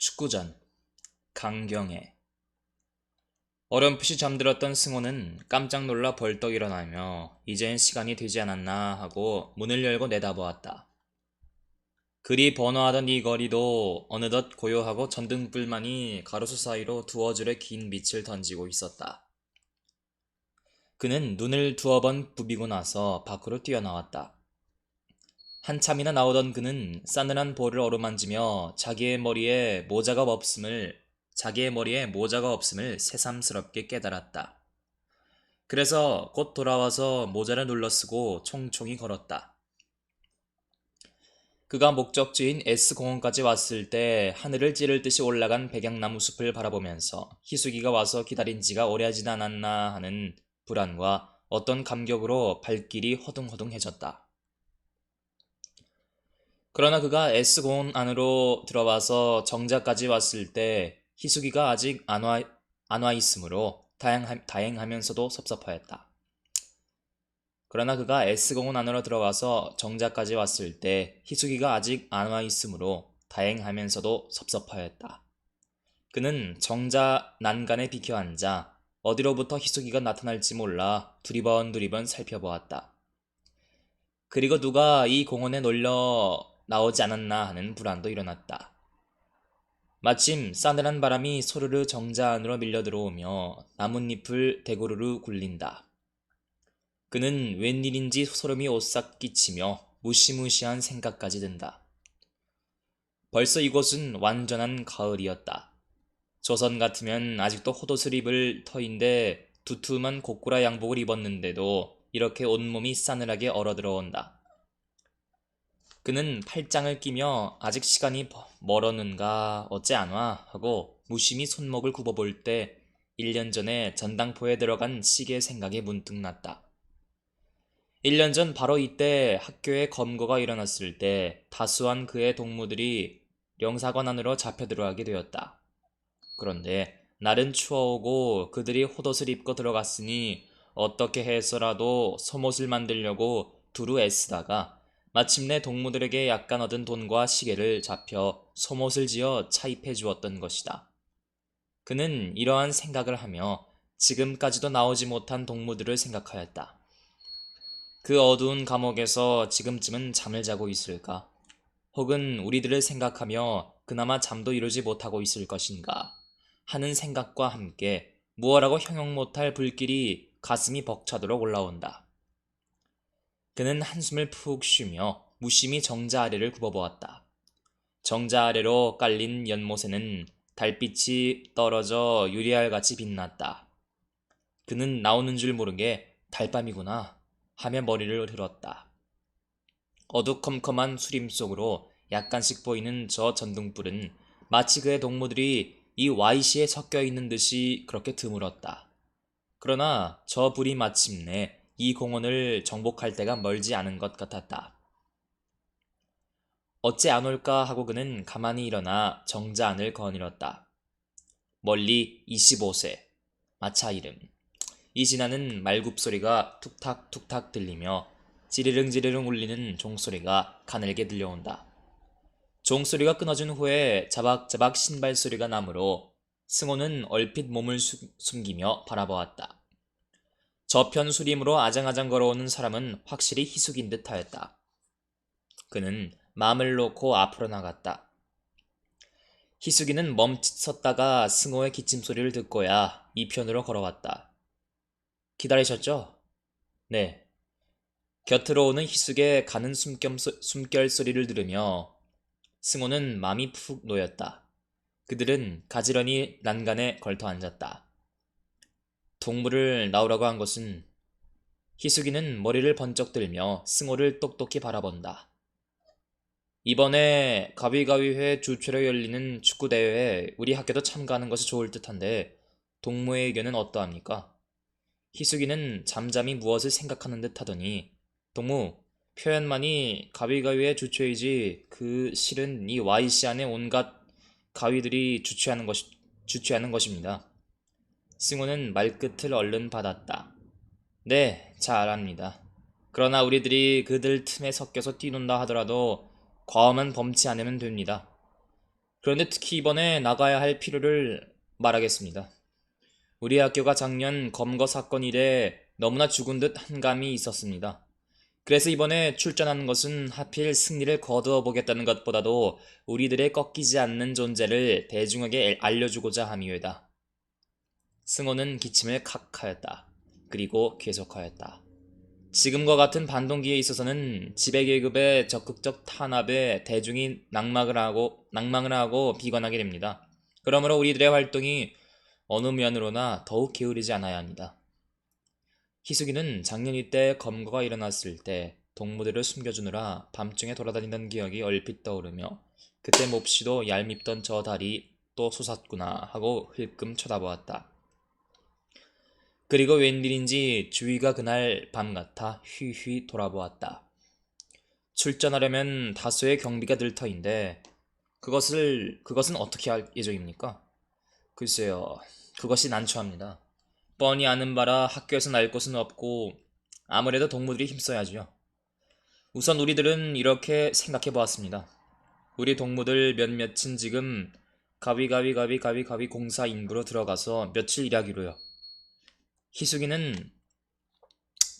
축구전 강경애. 어렴풋이 잠들었던 승호는 깜짝 놀라 벌떡 일어나며 이젠 시간이 되지 않았나 하고 문을 열고 내다보았다. 그리 번화하던 이 거리도 어느덧 고요하고 전등불만이 가로수 사이로 두어 줄의 긴 빛을 던지고 있었다. 그는 눈을 두어 번 부비고 나서 밖으로 뛰어나왔다. 한참이나 나오던 그는 싸늘한 볼을 어루만지며 자기의 머리에 모자가 없음을 새삼스럽게 깨달았다. 그래서 곧 돌아와서 모자를 눌러쓰고 총총히 걸었다. 그가 목적지인 S공원까지 왔을 때 하늘을 찌를 듯이 올라간 백양나무 숲을 바라보면서 희숙이가 와서 기다린 지가 오래하지 않았나 하는 불안과 어떤 감격으로 발길이 허둥허둥해졌다. 그러나 그가 S공원 안으로 들어와서 정자까지 왔을 때 희숙이가 아직 안 와 있으므로 다행하면서도 섭섭하였다. 그러나 그가 S공원 안으로 들어와서 정자까지 왔을 때 희숙이가 아직 안 와 있으므로 다행하면서도 섭섭하였다. 그는 정자 난간에 비켜 앉아 어디로부터 희숙이가 나타날지 몰라 두리번 살펴보았다. 그리고 누가 이 공원에 놀러 나오지 않았나 하는 불안도 일어났다. 마침 싸늘한 바람이 소르르 정자 안으로 밀려 들어오며 나뭇잎을 대고루루 굴린다. 그는 웬일인지 소름이 오싹 끼치며 무시무시한 생각까지 든다. 벌써 이곳은 완전한 가을이었다. 조선 같으면 아직도 헛옷을 입을 터인데 두툼한 고꾸라 양복을 입었는데도 이렇게 온몸이 싸늘하게 얼어들어온다. 그는 팔짱을 끼며 아직 시간이 멀었는가 어째 안 와 하고 무심히 손목을 굽어볼 때 1년 전에 전당포에 들어간 시계 생각이 문득 났다. 1년 전 바로 이때 학교에 검거가 일어났을 때 다수한 그의 동무들이 영사관 안으로 잡혀 들어가게 되었다. 그런데 날은 추워오고 그들이 헛옷을 입고 들어갔으니 어떻게 해서라도 소못을 만들려고 두루 애쓰다가 마침내 동무들에게 약간 얻은 돈과 시계를 잡혀 소못을 지어 차입해 주었던 것이다. 그는 이러한 생각을 하며 지금까지도 나오지 못한 동무들을 생각하였다. 그 어두운 감옥에서 지금쯤은 잠을 자고 있을까? 혹은 우리들을 생각하며 그나마 잠도 이루지 못하고 있을 것인가? 하는 생각과 함께 무엇라고 형용 못할 불길이 가슴이 벅차도록 올라온다. 그는 한숨을 푹 쉬며 무심히 정자 아래를 굽어보았다. 정자 아래로 깔린 연못에는 달빛이 떨어져 유리알같이 빛났다. 그는 나오는 줄 모르게 달밤이구나 하며 머리를 흔들었다. 어두컴컴한 수림 속으로 약간씩 보이는 저 전등불은 마치 그의 동무들이 이 Y시에 섞여 있는 듯이 그렇게 드물었다. 그러나 저 불이 마침내 이 공원을 정복할 때가 멀지 않은 것 같았다. 어째 안 올까 하고 그는 가만히 일어나 정자 안을 거닐었다. 멀리 25세, 마차 이름. 이 지나는 말굽소리가 툭탁툭탁 들리며 지르릉지르릉 울리는 종소리가 가늘게 들려온다. 종소리가 끊어진 후에 자박자박 신발소리가 나므로 승호는 얼핏 몸을 숨기며 바라보았다. 저편 수림으로 아장아장 걸어오는 사람은 확실히 희숙인 듯 하였다. 그는 마음을 놓고 앞으로 나갔다. 희숙이는 멈칫 섰다가 승호의 기침소리를 듣고야 이 편으로 걸어왔다. 기다리셨죠? 네. 곁으로 오는 희숙의 가는 숨결 소리를 들으며 승호는 마음이 푹 놓였다. 그들은 가지런히 난간에 걸터 앉았다. 동물을 나오라고 한 것은 희숙이는 머리를 번쩍 들며 승호를 똑똑히 바라본다. 이번에 가위가위회 주최로 열리는 축구대회에 우리 학교도 참가하는 것이 좋을 듯한데 동무의 의견은 어떠합니까? 희숙이는 잠잠히 무엇을 생각하는 듯 하더니 동무, 표현만이 가위가위의 주최이지 그 실은 이 Y씨 안에 온갖 가위들이 주최하는 것입니다. 승호는 말끝을 얼른 받았다. 네, 잘 압니다. 그러나 우리들이 그들 틈에 섞여서 뛰논다 하더라도 과음은 범치 않으면 됩니다. 그런데 특히 이번에 나가야 할 필요를 말하겠습니다. 우리 학교가 작년 검거 사건 이래 너무나 죽은 듯 한감이 있었습니다. 그래서 이번에 출전하는 것은 하필 승리를 거두어 보겠다는 것보다도 우리들의 꺾이지 않는 존재를 대중에게 알려주고자 함이외다. 승호는 기침을 칵 하였다. 그리고 계속하였다. 지금과 같은 반동기에 있어서는 지배계급의 적극적 탄압에 대중이 낭망을 하고 비관하게 됩니다. 그러므로 우리들의 활동이 어느 면으로나 더욱 게으르지 않아야 합니다. 희숙이는 작년 이때 검거가 일어났을 때 동무들을 숨겨주느라 밤중에 돌아다니던 기억이 얼핏 떠오르며 그때 몹시도 얄밉던 저 다리 또 솟았구나 하고 흘끔 쳐다보았다. 그리고 웬일인지 주위가 그날 밤 같아 휘휘 돌아보았다. 출전하려면 다수의 경비가 들 터인데 그것은 어떻게 할 예정입니까? 글쎄요, 그것이 난처합니다. 뻔히 아는 바라 학교에서 날 곳은 없고 아무래도 동무들이 힘써야지요. 우선 우리들은 이렇게 생각해 보았습니다. 우리 동무들 몇몇은 지금 가위가위 공사 인부로 들어가서 며칠 일하기로요. 희숙이는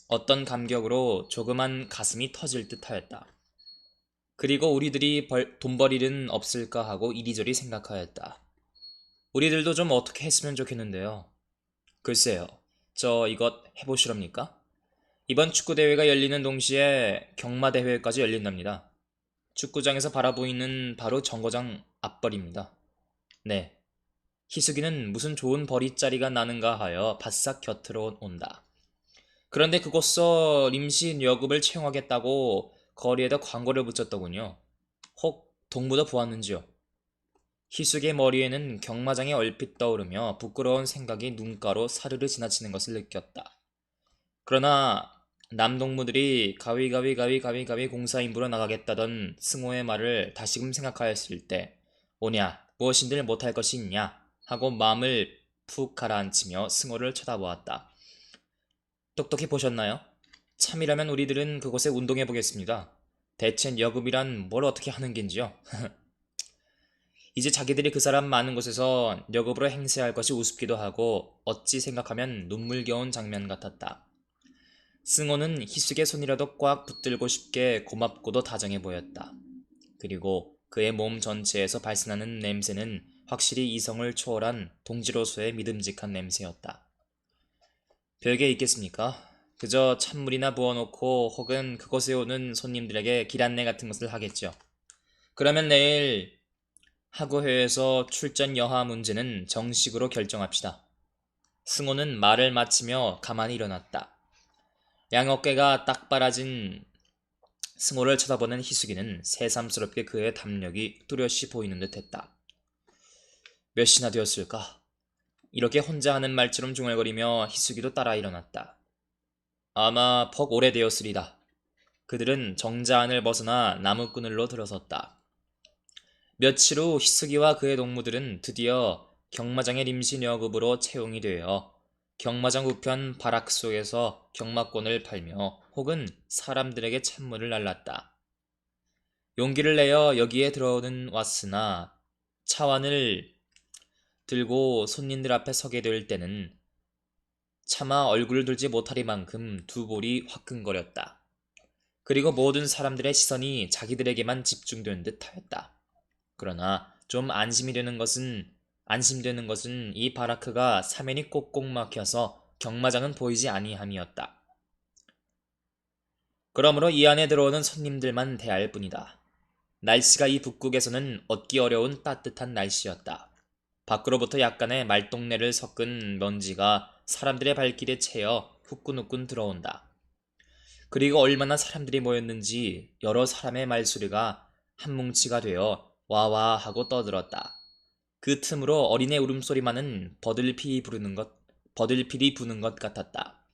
어떤 감격으로 조그만 가슴이 터질 듯 하였다. 그리고 우리들이 돈 벌 일은 없을까 하고 이리저리 생각하였다. 우리들도 좀 어떻게 했으면 좋겠는데요. 글쎄요, 저 이것 해보시렵니까? 이번 축구대회가 열리는 동시에 경마대회까지 열린답니다. 축구장에서 바라보이는 바로 정거장 앞벌입니다. 네, 희숙이는 무슨 좋은 벌이자리가 나는가 하여 바싹 곁으로 온다. 그런데 그곳서 임시 여급을 채용하겠다고 거리에다 광고를 붙였더군요. 혹 동무도 보았는지요? 희숙의 머리에는 경마장이 얼핏 떠오르며 부끄러운 생각이 눈가로 사르르 지나치는 것을 느꼈다. 그러나 남동무들이 가위가위 공사인부로 나가겠다던 승호의 말을 다시금 생각하였을 때 오냐 무엇인들 못할 것이 있냐 하고 마음을 푹 가라앉히며 승호를 쳐다보았다. 똑똑히 보셨나요? 참이라면 우리들은 그곳에 운동해 보겠습니다. 대체 여급이란 뭘 어떻게 하는 겐지요? 이제 자기들이 그 사람 많은 곳에서 여급으로 행세할 것이 우습기도 하고 어찌 생각하면 눈물겨운 장면 같았다. 승호는 희숙의 손이라도 꽉 붙들고 싶게 고맙고도 다정해 보였다. 그리고 그의 몸 전체에서 발산하는 냄새는 확실히 이성을 초월한 동지로서의 믿음직한 냄새였다. 별게 있겠습니까? 그저 찬물이나 부어놓고 혹은 그곳에 오는 손님들에게 길 안내 같은 것을 하겠죠. 그러면 내일 하구회에서 출전 여하 문제는 정식으로 결정합시다. 승호는 말을 마치며 가만히 일어났다. 양어깨가 딱 빨아진 승호를 쳐다보는 희숙이는 새삼스럽게 그의 담력이 뚜렷이 보이는 듯 했다. 몇 시나 되었을까? 이렇게 혼자 하는 말처럼 중얼거리며 희숙이도 따라 일어났다. 아마 퍽 오래되었으리다. 그들은 정자 안을 벗어나 나무그늘로 들어섰다. 며칠 후 희숙이와 그의 동무들은 드디어 경마장의 임시여급으로 채용이 되어 경마장 우편 바락 속에서 경마권을 팔며 혹은 사람들에게 찬물을 날랐다. 용기를 내어 여기에 들어오는 왔으나 차완을 들고 손님들 앞에 서게 될 때는 차마 얼굴을 들지 못하리만큼 두 볼이 화끈거렸다. 그리고 모든 사람들의 시선이 자기들에게만 집중된 듯 하였다. 그러나 좀 안심되는 것은 이 바라크가 사면이 꼭꼭 막혀서 경마장은 보이지 아니함이었다. 그러므로 이 안에 들어오는 손님들만 대할 뿐이다. 날씨가 이 북극에서는 얻기 어려운 따뜻한 날씨였다. 밖으로부터 약간의 말똥내를 섞은 먼지가 사람들의 발길에 채여 후끈후끈 들어온다. 그리고 얼마나 사람들이 모였는지 여러 사람의 말소리가 한 뭉치가 되어 와와 하고 떠들었다. 그 틈으로 어린애 울음소리만은 버들필이 부는 것 같았다.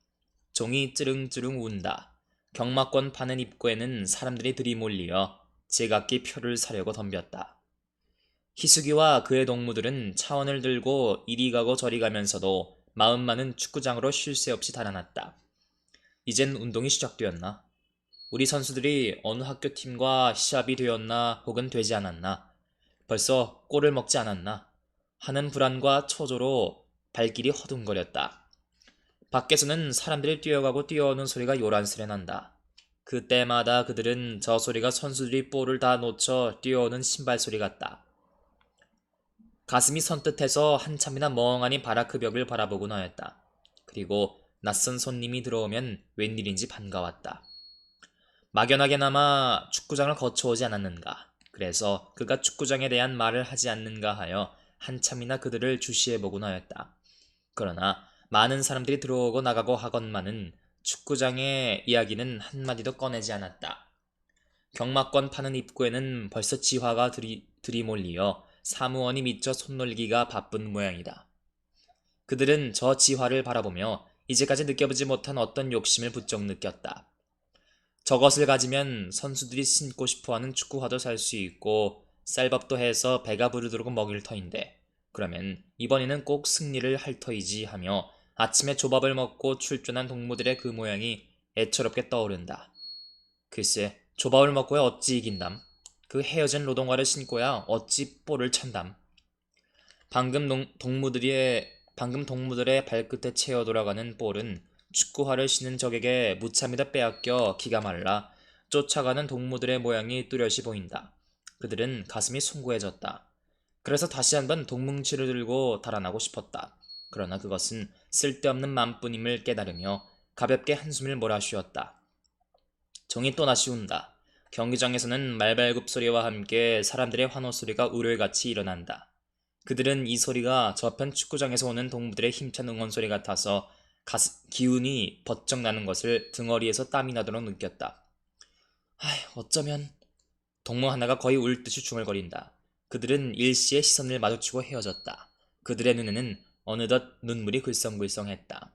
종이 찌릉찌릉 운다. 경마권 파는 입구에는 사람들이 들이몰리어 제각기 표를 사려고 덤볐다. 희숙이와 그의 동무들은 차원을 들고 이리 가고 저리 가면서도 마음만은 축구장으로 쉴 새 없이 달아났다. 이젠 운동이 시작되었나? 우리 선수들이 어느 학교 팀과 시합이 되었나 혹은 되지 않았나? 벌써 꼴을 먹지 않았나 하는 불안과 초조로 발길이 허둥거렸다. 밖에서는 사람들이 뛰어가고 뛰어오는 소리가 요란스레 난다. 그때마다 그들은 저 소리가 선수들이 볼을 다 놓쳐 뛰어오는 신발 소리 같다. 가슴이 선뜻해서 한참이나 멍하니 바라크 벽을 바라보곤 하였다. 그리고 낯선 손님이 들어오면 웬일인지 반가웠다. 막연하게나마 축구장을 거쳐오지 않았는가. 그래서 그가 축구장에 대한 말을 하지 않는가 하여 한참이나 그들을 주시해보곤 하였다. 그러나 많은 사람들이 들어오고 나가고 하건만은 축구장의 이야기는 한마디도 꺼내지 않았다. 경마권 파는 입구에는 벌써 지화가 들이몰리어 사무원이 미처 손놀기가 바쁜 모양이다. 그들은 저 지화를 바라보며 이제까지 느껴보지 못한 어떤 욕심을 부쩍 느꼈다. 저것을 가지면 선수들이 신고 싶어하는 축구화도 살 수 있고 쌀밥도 해서 배가 부르도록 먹일 터인데 그러면 이번에는 꼭 승리를 할 터이지 하며 아침에 조밥을 먹고 출전한 동무들의 그 모양이 애처롭게 떠오른다. 글쎄 조밥을 먹고야 어찌 이긴담. 그 헤어진 노동화를 신고야 어찌 볼을 찬담. 방금 동무들의 발끝에 채어 돌아가는 볼은 축구화를 신은 적에게 무참히도 빼앗겨 기가 말라 쫓아가는 동무들의 모양이 뚜렷이 보인다. 그들은 가슴이 숭고해졌다. 그래서 다시 한번 동뭉치를 들고 달아나고 싶었다. 그러나 그것은 쓸데없는 맘뿐임을 깨달으며 가볍게 한숨을 몰아쉬었다. 정이 또다시 운다. 경기장에서는 말발굽 소리와 함께 사람들의 환호 소리가 우울같이 일어난다. 그들은 이 소리가 저편 축구장에서 오는 동무들의 힘찬 응원 소리 같아서 기운이 버쩍 나는 것을 등허리에서 땀이 나도록 느꼈다. 어쩌면 동무 하나가 거의 울 듯이 중얼거린다. 그들은 일시에 시선을 마주치고 헤어졌다. 그들의 눈에는 어느덧 눈물이 글썽글썽했다.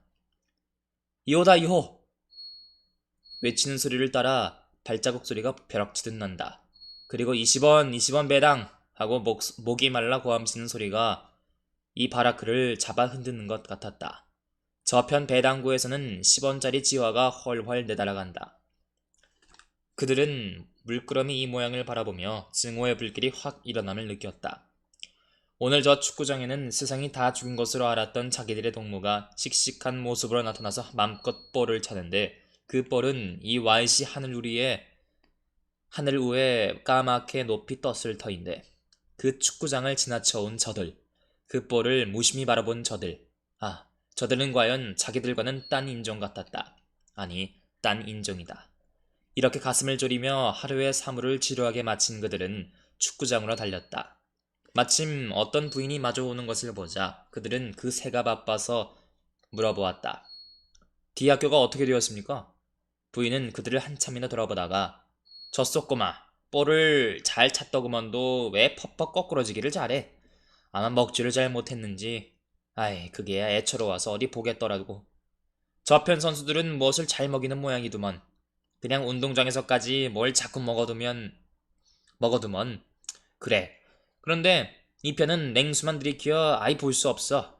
이호다 이호! 외치는 소리를 따라 발자국 소리가 벼락치듯 난다. 그리고 20원 배당! 하고 목이 말라 고함치는 소리가 이 바라크를 잡아 흔드는 것 같았다. 저편 배당구에서는 10원짜리 지화가 훨훨 내달아간다. 그들은 물끄러미 이 모양을 바라보며 증오의 불길이 확 일어남을 느꼈다. 오늘 저 축구장에는 세상이 다 죽은 것으로 알았던 자기들의 동무가 씩씩한 모습으로 나타나서 맘껏 볼을 차는데 그 볼은 이 YC 하늘 위에 까맣게 높이 떴을 터인데 그 축구장을 지나쳐온 저들, 그 볼을 무심히 바라본 저들, 저들은 과연 자기들과는 딴 인종 같았다. 아니, 딴 인종이다. 이렇게 가슴을 졸이며 하루의 사물을 지루하게 마친 그들은 축구장으로 달렸다. 마침 어떤 부인이 마주오는 것을 보자 그들은 그 새가 바빠서 물어보았다. D학교가 어떻게 되었습니까? 부인은 그들을 한참이나 돌아보다가 졌었구마. 볼을 잘 찼더구먼도 왜 퍽퍽 거꾸러지기를 잘해. 아마 먹지를 잘 못했는지 그게 애처로워서 어디 보겠더라고. 저편 선수들은 무엇을 잘 먹이는 모양이두먼. 그냥 운동장에서까지 뭘 자꾸 먹어두먼. 그래. 그런데 이 편은 냉수만 들이키어 아이 볼 수 없어.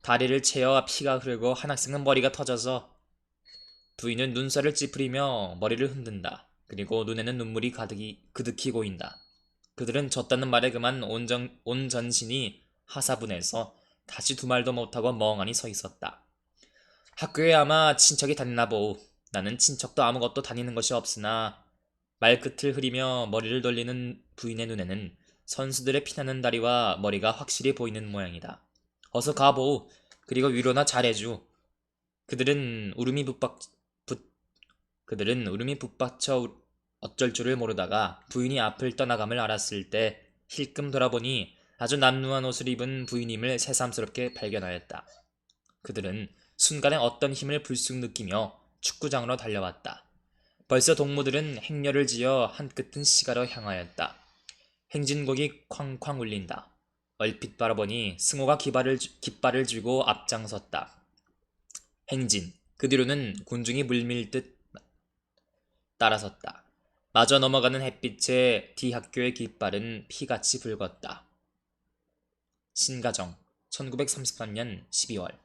다리를 채여 피가 흐르고 한 학생은 머리가 터져서. 부인은 눈살을 찌푸리며 머리를 흔든다. 그리고 눈에는 눈물이 그득히 고인다. 그들은 졌다는 말에 그만 온 전신이 하사분해서 다시 두 말도 못하고 멍하니 서 있었다. 학교에 아마 친척이 다니나 보우. 나는 친척도 아무것도 다니는 것이 없으나 말끝을 흐리며 머리를 돌리는 부인의 눈에는 선수들의 피나는 다리와 머리가 확실히 보이는 모양이다. 어서 가보우. 그리고 위로나 잘해주. 그들은 울음이 북받쳐 어쩔 줄을 모르다가 부인이 앞을 떠나감을 알았을 때 힐끔 돌아보니 아주 남루한 옷을 입은 부인임을 새삼스럽게 발견하였다. 그들은 순간에 어떤 힘을 불쑥 느끼며 축구장으로 달려왔다. 벌써 동무들은 행렬을 지어 한 끝은 시가로 향하였다. 행진곡이 쾅쾅 울린다. 얼핏 바라보니 승호가 깃발을 쥐고 앞장섰다. 행진, 그 뒤로는 군중이 물밀듯 따라섰다. 마저 넘어가는 햇빛에 D학교의 깃발은 피같이 붉었다. 신가정 1933년 12월